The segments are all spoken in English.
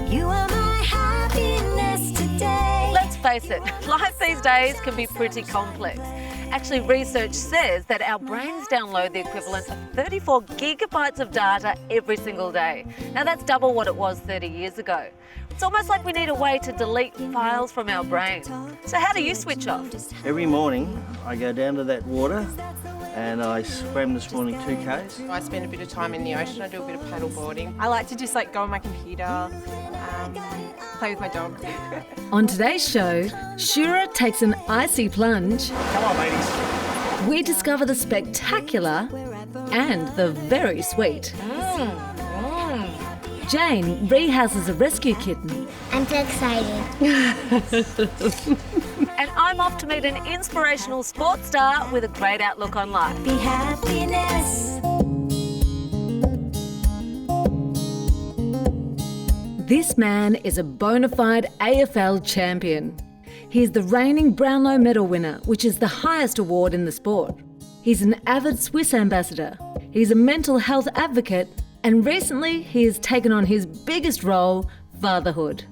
You are my happiness today. Let's face it, life these days can be pretty complex. Actually, research says that our brains download the equivalent of 34 gigabytes of data every single day. Now, that's double what it was 30 years ago. It's almost like we need a way to delete files from our brain. So how do you switch off? Every morning, I go down to that water and I swam this morning 2Ks. I spend a bit of time in the ocean. I do a bit of paddle boarding. I like to just go on my computer, play with my dog. On today's show, Shura takes an icy plunge. Come on, ladies. We discover the spectacular and the very sweet. Jane rehouses a rescue kitten. I'm so excited. And I'm off to meet an inspirational sports star with a great outlook on life. Be happiness. This man is a bona fide AFL champion. He's the reigning Brownlow Medal winner, which is the highest award in the sport. He's an avid Swiss ambassador. He's a mental health advocate, and recently he has taken on his biggest role, fatherhood.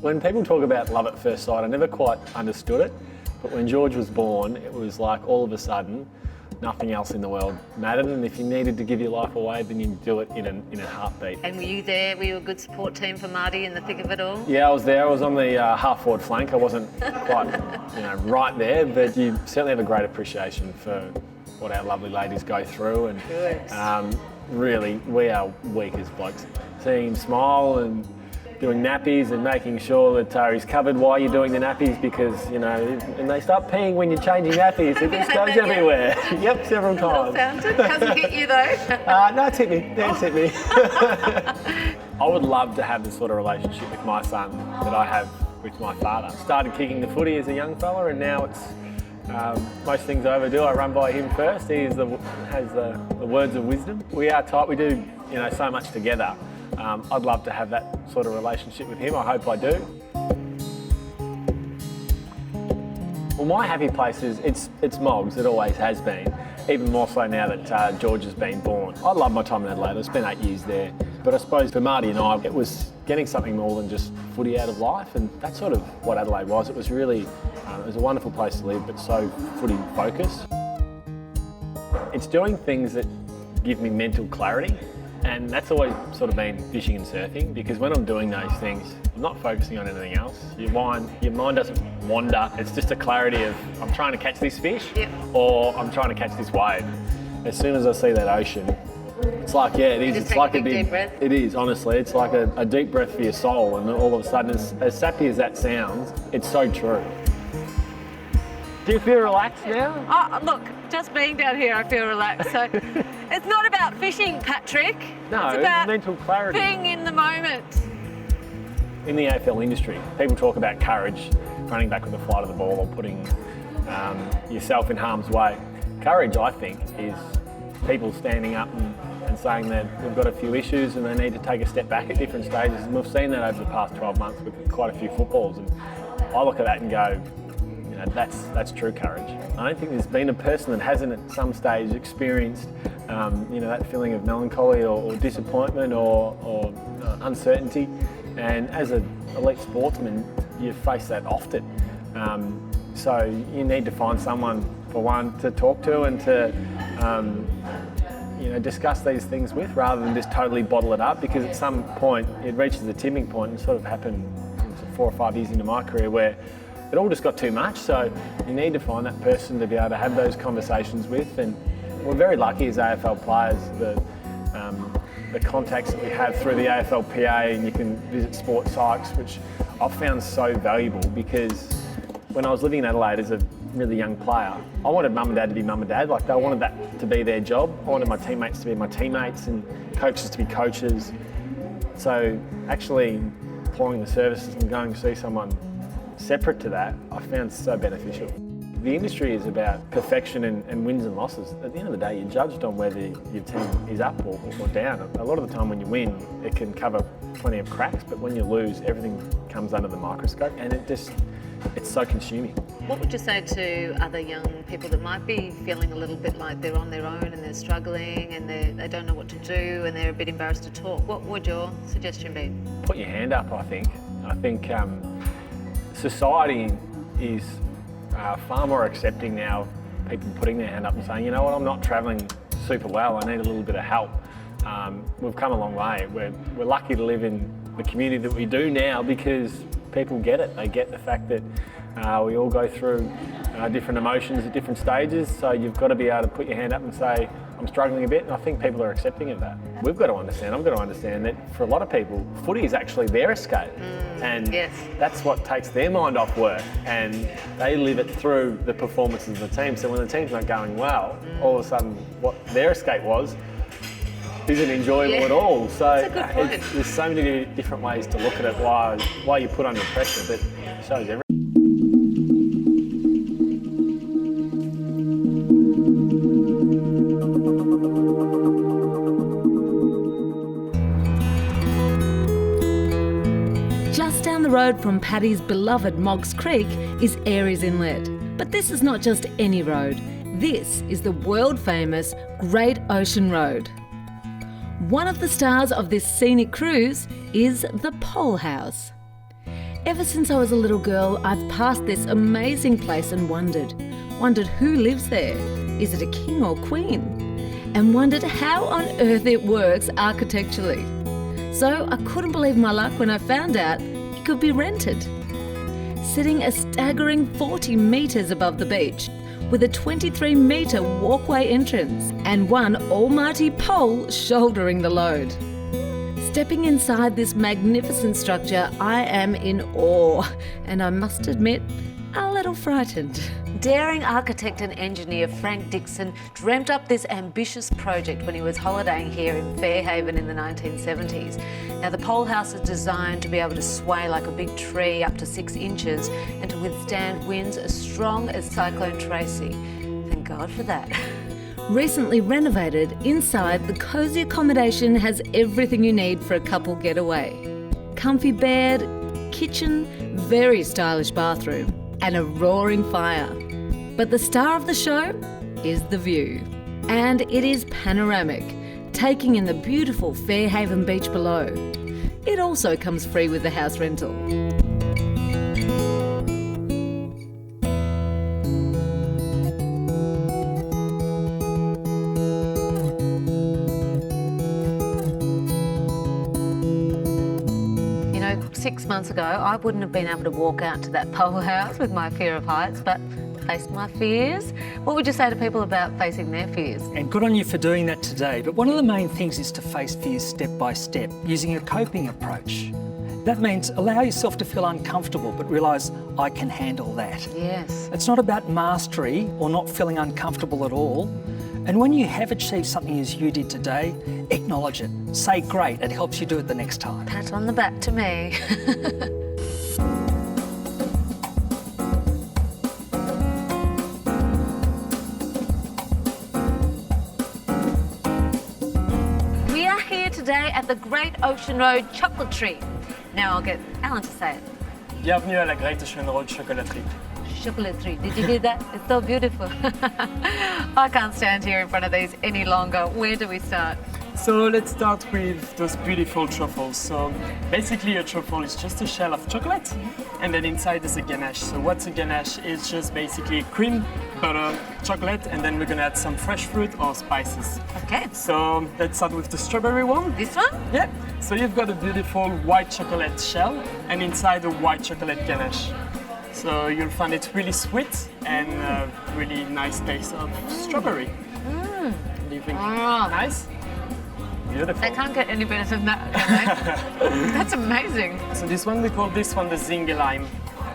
When people talk about love at first sight, I never quite understood it. But when George was born, it was like all of a sudden, nothing else in the world mattered. And if you needed to give your life away, then you'd do it in a heartbeat. And were you there? Were you a good support team for Marty in the thick of it all? Yeah, I was there. I was on the half-forward flank. I wasn't quite, right there, but you certainly have a great appreciation for what our lovely ladies go through. And really, we are weak as blokes. Seeing him smile and doing nappies and making sure that he's covered while you're doing the nappies, because, and they start peeing when you're changing nappies. It just goes everywhere. Yep, several times. It hasn't hit you though. No, it's hit me. It's hit me. I would love to have the sort of relationship with my son that I have with my father. Started kicking the footy as a young fella, and now it's most things I ever do, I run by him first. He has the words of wisdom. We are tight. We do, so much together. I'd love to have that sort of relationship with him. I hope I do. Well, my happy place is it's Moggs. It always has been. Even more so now that George has been born. I love my time in Adelaide. I spent 8 years there. But I suppose for Marty and I, it was getting something more than just footy out of life, and that's sort of what Adelaide was. It was really, it was a wonderful place to live, but so footy focused. It's doing things that give me mental clarity, and that's always sort of been fishing and surfing, because when I'm doing those things, I'm not focusing on anything else. Your mind doesn't wander. It's just a clarity of, I'm trying to catch this fish, or I'm trying to catch this wave. As soon as I see that ocean, it's like, it is. It's like a big deep breath. It is, honestly. It's like a deep breath for your soul, and all of a sudden, as sappy as that sounds, it's so true. Do you feel relaxed now? Oh, look, just being down here, I feel relaxed. So it's not about fishing, Patrick. No, it's about mental clarity. being in the moment. In the AFL industry, people talk about courage, running back with the flight of the ball, or putting yourself in harm's way. Courage, I think, is people standing up and saying that we've got a few issues and they need to take a step back at different stages. And we've seen that over the past 12 months with quite a few footballs. And I look at that and go, that's true courage. I don't think there's been a person that hasn't at some stage experienced, that feeling of melancholy or disappointment or uncertainty. And as an elite sportsman, you face that often. So you need to find someone, for one, to talk to and to discuss these things with, rather than just totally bottle it up, because at some point it reaches a tipping point, and sort of happened 4 or 5 years into my career, where it all just got too much. So you need to find that person to be able to have those conversations with. And we're very lucky as AFL players, the contacts that we have through the AFLPA, and you can visit sports sites, which I've found so valuable, because when I was living in Adelaide as a really young player, I wanted mum and dad to be mum and dad. Like, they wanted that to be their job. I wanted my teammates to be my teammates and coaches to be coaches. So actually employing the services and going to see someone separate to that, I found so beneficial. The industry is about perfection and wins and losses. At the end of the day, you're judged on whether your team is up or down. A lot of the time when you win, it can cover plenty of cracks, but when you lose, everything comes under the microscope, and it's so consuming. What would you say to other young people that might be feeling a little bit like they're on their own and they're struggling and they don't know what to do and they're a bit embarrassed to talk? What would your suggestion be? Put your hand up, I think. I think society is far more accepting now of people putting their hand up and saying, you know what, I'm not travelling super well, I need a little bit of help. We've come a long way. We're lucky to live in the community that we do now because people get it. They get the fact that we all go through different emotions at different stages, so you've got to be able to put your hand up and say, I'm struggling a bit, and I think people are accepting of that. We've got to understand, I've got to understand that for a lot of people, footy is actually their escape. And that's what takes their mind off work, and they live it through the performances of the team. So when the team's not going well, all of a sudden what their escape was isn't enjoyable at all. So there's so many different ways to look at it while you put under pressure, but it shows everything. Just down the road from Paddy's beloved Moggs Creek is Aireys Inlet. But this is not just any road. This is the world-famous Great Ocean Road. One of the stars of this scenic cruise is the Pole House. Ever since I was a little girl, I've passed this amazing place and wondered who lives there. Is it a king or queen? And wondered how on earth it works architecturally. So I couldn't believe my luck when I found out it could be rented. Sitting a staggering 40 metres above the beach, with a 23-metre walkway entrance and one almighty pole shouldering the load. Stepping inside this magnificent structure, I am in awe, and I must admit, a little frightened. Daring architect and engineer Frank Dixon dreamt up this ambitious project when he was holidaying here in Fairhaven in the 1970s. Now, the pole house is designed to be able to sway like a big tree up to 6 inches and to withstand winds as strong as Cyclone Tracy. Thank God for that. Recently renovated, inside the cosy accommodation has everything you need for a couple getaway. Comfy bed, kitchen, very stylish bathroom, and a roaring fire. But the star of the show is the view. And it is panoramic, taking in the beautiful Fairhaven beach below. It also comes free with the house rental. You know, 6 months ago, I wouldn't have been able to walk out to that pole house with my fear of heights, but faced my fears. What would you say to people about facing their fears? And good on you for doing that today. But one of the main things is to face fears step by step, using a coping approach. That means allow yourself to feel uncomfortable, but realise I can handle that. Yes. It's not about mastery or not feeling uncomfortable at all. And when you have achieved something as you did today, acknowledge it. Say great, it helps you do it the next time. Pat on the back to me. We are here today at the Great Ocean Road Chocolaterie. Now I'll get Alan to say it. Bienvenue à la Great Ocean Road Chocolaterie. Chocolaterie. Did you hear that? It's so beautiful. I can't stand here in front of these any longer. Where do we start? So let's start with those beautiful truffles. So basically a truffle is just a shell of chocolate and then inside is a ganache. So what's a ganache? It's just basically cream, butter, chocolate, and then we're gonna add some fresh fruit or spices. Okay. So let's start with the strawberry one. This one? Yeah. So you've got a beautiful white chocolate shell and inside a white chocolate ganache. So you'll find it really sweet and really nice taste of strawberry. Do you think nice? Beautiful. They can't get any better than that, can they? That's amazing. So this one, we call this one the zingy lime.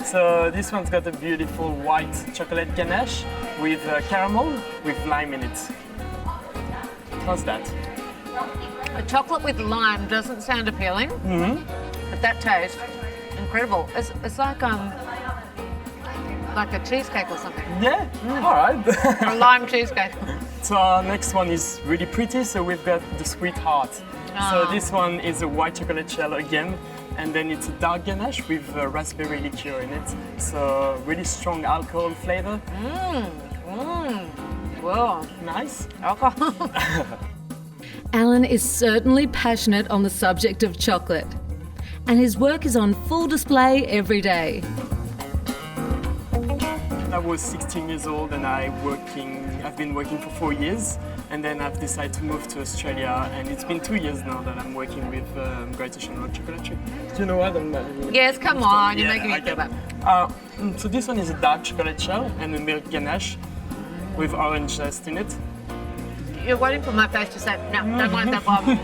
So this one's got a beautiful white chocolate ganache with caramel with lime in it. How's that? A chocolate with lime doesn't sound appealing, but that tastes incredible. It's like a cheesecake or something. Yeah, all right. A lime cheesecake. So our next one is really pretty. So we've got the sweetheart. So this one is a white chocolate shell again, and then it's a dark ganache with raspberry liqueur in it. So really strong alcohol flavor. Whoa. Nice. Alcohol. Alan is certainly passionate on the subject of chocolate, and his work is on full display every day. I was 16 years old and I've been working for 4 years, and then I've decided to move to Australia, and it's been 2 years now that I'm working with Great Ocean Road Chocolaterie. Do you know what? Yes, come on, you're making me feel bad. So this one is a dark chocolate shell and a milk ganache with orange zest in it. You're waiting for my face to say, no, don't like that one.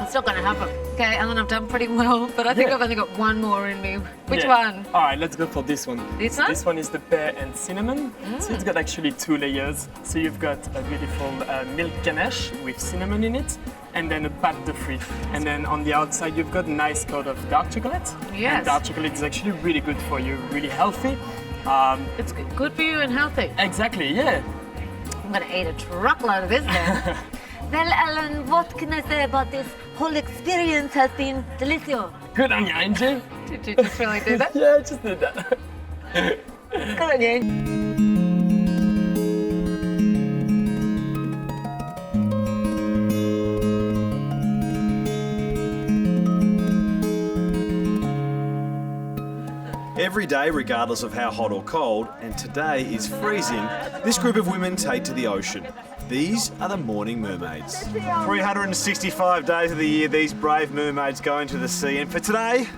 It's not going to happen. Okay, Alan, I've done pretty well, but I think I've only got one more in me. Which one? All right, let's go for this one. This one? This one is the pear and cinnamon. So it's got actually 2 layers. So you've got a beautiful milk ganache with cinnamon in it, and then a pâte de fruits. And then on the outside, you've got a nice coat of dark chocolate. Yes. And dark chocolate is actually really good for you, really healthy. It's good for you and healthy. Exactly, yeah. I'm going to eat a truckload of this then. Well, Alan, what can I say about this whole experience has been delicious. Good on you, Angie. Did you just really do that? Yeah, I just did that. Good on you. Every day, regardless of how hot or cold, and today is freezing, this group of women take to the ocean. These are the Morning Mermaids. 365 days of the year, these brave mermaids go into the sea, and for today,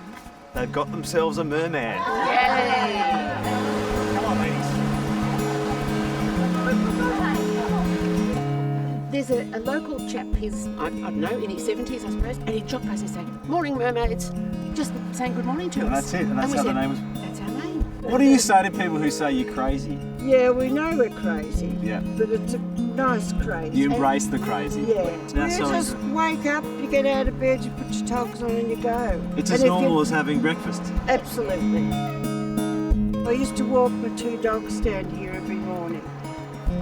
they've got themselves a merman. Yay! Come on, ladies. There's a local chap, he's, I don't know, in his 70s, I suppose, and he dropped by and saying, "Morning, mermaids," just saying good morning to us. And that's it, and that's how the name was. That's our name. What do you say to people who say you're crazy? Yeah, we know we're crazy. Yeah. But it's a nice crazy. You embrace the crazy. Yeah. Now, You so just wake up, you get out of bed, you put your togs on and you go. it's And as if normal you- as having breakfast. Absolutely. I used to walk my 2 dogs stand here every morning.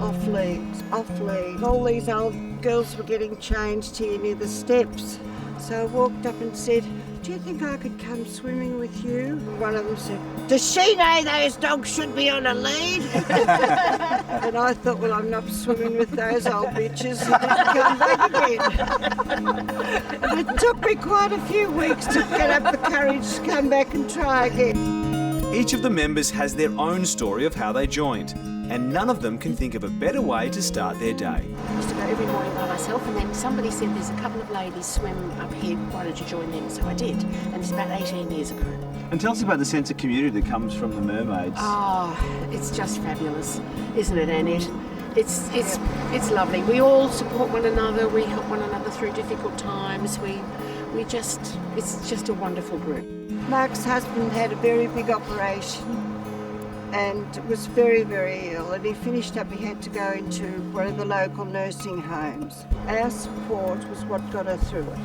Off leads, off lead. All these old girls were getting changed here near the steps. So I walked up and said, "Do you think I could come swimming with you?" And one of them said, "Does she know those dogs should be on a lead?" And I thought, well, I'm not swimming with those old bitches. And come back again. And it took me quite a few weeks to get up the courage to come back and try again. Each of the members has their own story of how they joined, and none of them can think of a better way to start their day. I used to go every morning by myself, and then somebody said there's a couple of ladies swim up here, why don't you join them? So I did, and it's about 18 years ago. And tell us about the sense of community that comes from the mermaids. Oh, it's just fabulous, isn't it, Annette? It's lovely. We all support one another, we help one another through difficult times. It's just a wonderful group. Mark's husband had a very big operation and was very, very ill, and he finished up, he had to go into one of the local nursing homes. Our support was what got her through it.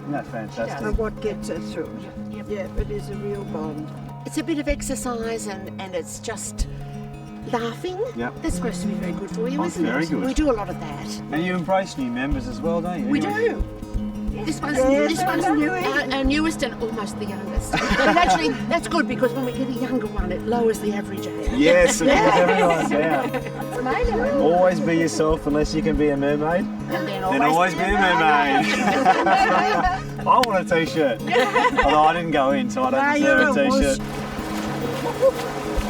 Isn't that fantastic? And what gets her through it. Yep. Yeah, it is a real bond. It's a bit of exercise and it's just laughing. Yep. That's supposed to be very good for you, Oh, isn't very it? good. We do a lot of that. And you embrace new members as well, don't you? We do. This one's our newest and almost the youngest. But actually, that's good because when we get a younger one, it lowers the average age. Yes, it brings everyone down. It's amazing. Always be yourself unless you can be a mermaid. And then Always be a mermaid. I want a t-shirt. Although I didn't go in, so I don't deserve a t-shirt.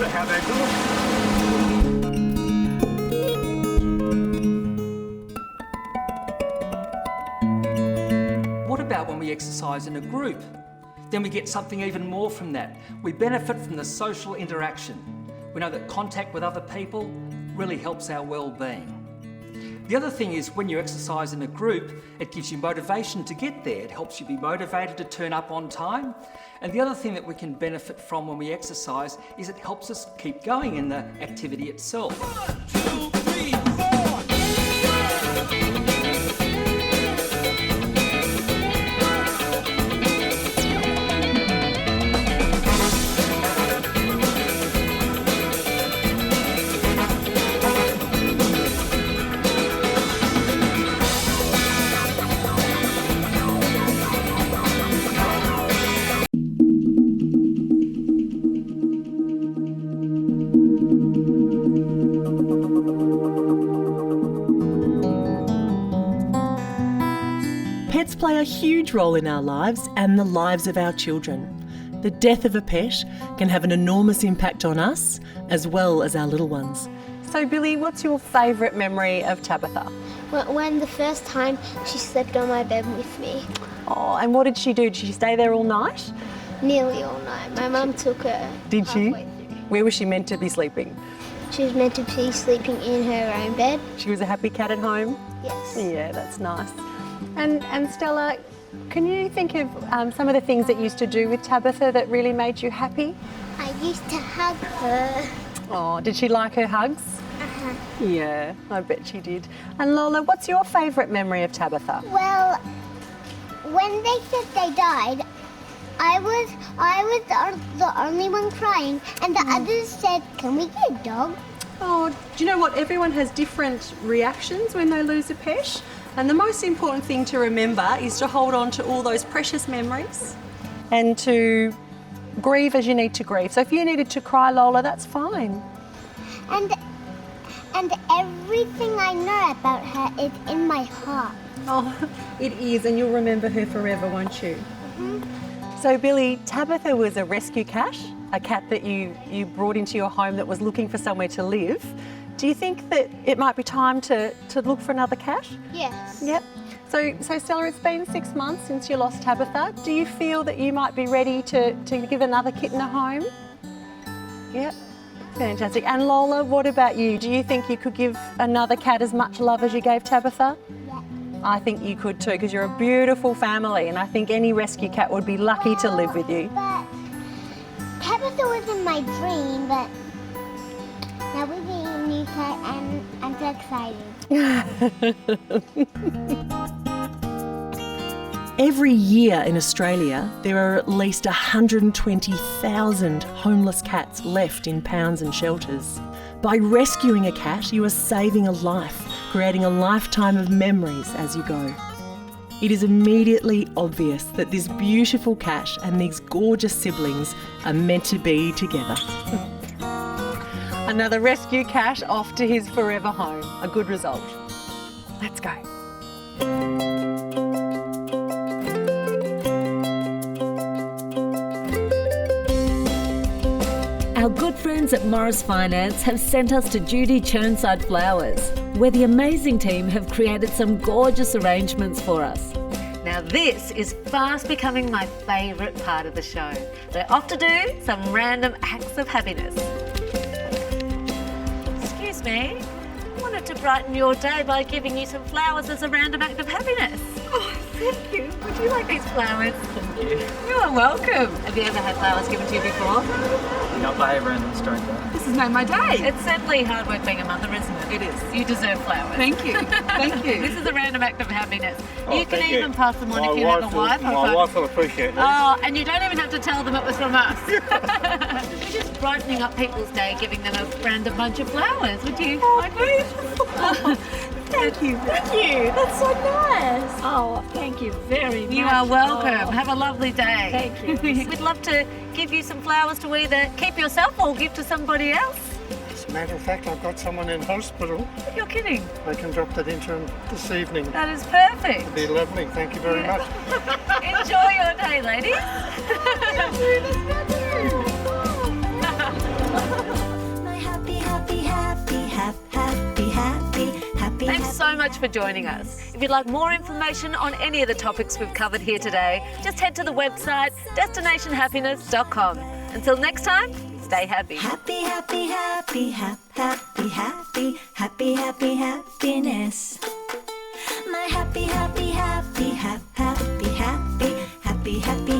How they do it. What about when we exercise in a group? Then we get something even more from that. We benefit from the social interaction. We know that contact with other people really helps our well-being. The other thing is when you exercise in a group, it gives you motivation to get there. It helps you be motivated to turn up on time. And the other thing that we can benefit from when we exercise is it helps us keep going in the activity itself. 1, 2, 3, 4. play a huge role in our lives and the lives of our children. The death of a pet can have an enormous impact on us as well as our little ones. So Billy, what's your favourite memory of Tabitha? When the first time she slept on my bed with me. Oh, and what did she do? Did she stay there all night? Nearly all night. My mum took her. Did she? Where was she meant to be sleeping? She was meant to be sleeping in her own bed. She was a happy cat at home? Yes. Yeah, that's nice. And Stella, can you think of some of the things that you used to do with Tabitha that really made you happy? I used to hug her. Oh, did she like her hugs? Uh-huh. Yeah, I bet she did. And Lola, what's your favourite memory of Tabitha? Well, when they said they died, I was the only one crying, and the others said, "Can we get a dog?" Oh, do you know what? Everyone has different reactions when they lose a pet. And the most important thing to remember is to hold on to all those precious memories and to grieve as you need to grieve. So if you needed to cry, Lola, that's fine. And everything I know about her is in my heart. Oh, it is, and you'll remember her forever, won't you? Mm-hmm. So Billy, Tabitha was a rescue cat, a cat that you brought into your home that was looking for somewhere to live. Do you think that it might be time to look for another cat? Yes. Yep. So Stella, it's been 6 months since you lost Tabitha. Do you feel that you might be ready to give another kitten a home? Yep. Fantastic. And Lola, what about you? Do you think you could give another cat as much love as you gave Tabitha? Yeah. I think you could too, because you're a beautiful family, and I think any rescue cat would be lucky to live with you. But Tabitha was in my dream, but now we're getting a new cat, and I'm so excited. Every year in Australia, there are at least 120,000 homeless cats left in pounds and shelters. By rescuing a cat, you are saving a life, creating a lifetime of memories as you go. It is immediately obvious that this beautiful cat and these gorgeous siblings are meant to be together. Another rescue cat off to his forever home. A good result. Let's go. Our good friends at Morris Finance have sent us to Judy Churnside Flowers, where the amazing team have created some gorgeous arrangements for us. Now this is fast becoming my favourite part of the show. We're off to do some random acts of happiness. Excuse me, I wanted to brighten your day by giving you some flowers as a random act of happiness. Oh, thank you. Would you like these flowers? Thank you. You are welcome. Have you ever had flowers given to you before? Not by a random stranger. This has made my day. It's certainly hard work being a mother, isn't it? It is. You deserve flowers. Thank you. Thank you. This is a random act of happiness. You can even pass them on if you have a wife. My wife will appreciate this. Oh, and you don't even have to tell them it was from us. We're just brightening up people's day, giving them a random bunch of flowers. Would you like these? Thank you. Thank you. That's so nice. Oh, thank you very much. You are welcome. Oh. Have a lovely day. Thank you. We'd love to give you some flowers to either keep yourself or give to somebody else. As a matter of fact, I've got someone in hospital. You're kidding. I can drop that into him this evening. That is perfect. It'd be lovely. Thank you very much. Enjoy your day, ladies. Thanks so much for joining us. If you'd like more information on any of the topics we've covered here today, just head to the website destinationhappiness.com. Until next time, stay happy. Happy, happy, happy, happy, happy, happy, happy, happiness. My happy, happy, happy, happy, happy, happy, happy, happy.